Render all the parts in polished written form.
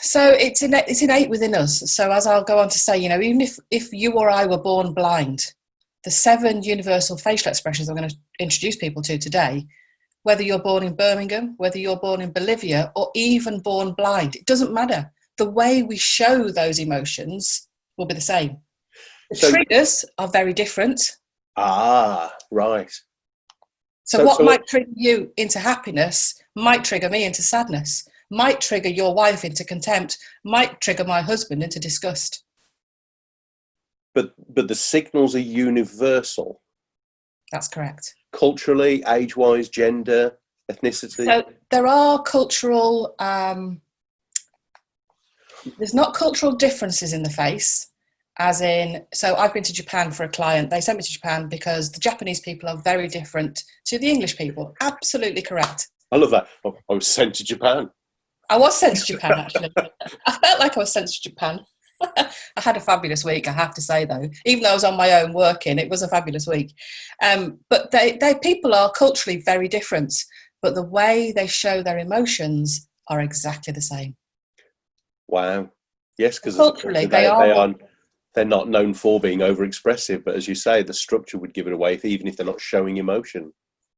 So it's innate within us. So as I'll go on to say, even if you or I were born blind, the 7 universal facial expressions I'm going to introduce people to today, whether you're born in Birmingham, whether you're born in Bolivia, or even born blind, it doesn't matter. The way we show those emotions will be the same. The triggers are very different. Ah, right. So what might trigger you into happiness might trigger me into sadness, might trigger your wife into contempt, might trigger my husband into disgust. But the signals are universal. That's correct. Culturally, age-wise, gender, ethnicity. So there are cultural, there's not cultural differences in the face, as in, so I've been to Japan for a client. They sent me to Japan because the Japanese people are very different to the English people. Absolutely correct. I love that. Oh, I was sent to Japan. I was sent to Japan, actually. I felt like I was sent to Japan. I had a fabulous week, I have to say, though. Even though I was on my own working, it was a fabulous week. But people are culturally very different, but the way they show their emotions are exactly the same. Wow. Yes, because culturally they're not known for being overexpressive, but as you say, the structure would give it away, even if they're not showing emotion.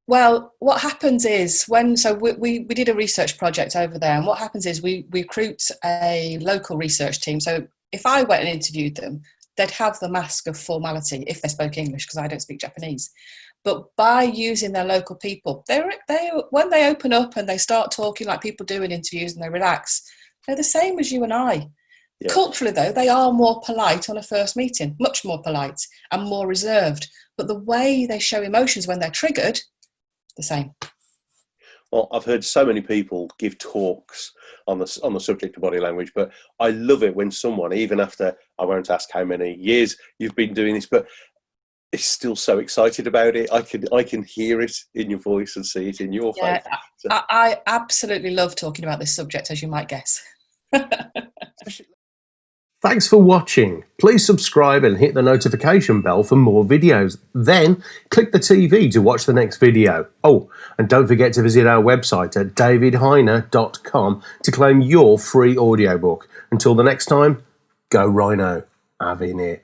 Well, what happens is we did a research project over there, and what happens is we recruit a local research team. So if I went and interviewed them, they'd have the mask of formality if they spoke English, because I don't speak Japanese. But by using their local people, they when they open up and they start talking like people do in interviews and they relax, they're the same as you and I. Yeah. Culturally, though, they are more polite on a first meeting, much more polite and more reserved. But the way they show emotions when they're triggered, the same. Well, I've heard so many people give talks on the subject of body language, but I love it when someone, even after, I won't ask how many years you've been doing this, but is still so excited about it. I can hear it in your voice and see it in your face. I absolutely love talking about this subject, as you might guess. Thanks for watching. Please subscribe and hit the notification bell for more videos. Then click the TV to watch the next video. Oh, and don't forget to visit our website at davidhyner.com to claim your free audiobook. Until the next time, go Rhino. Avenir.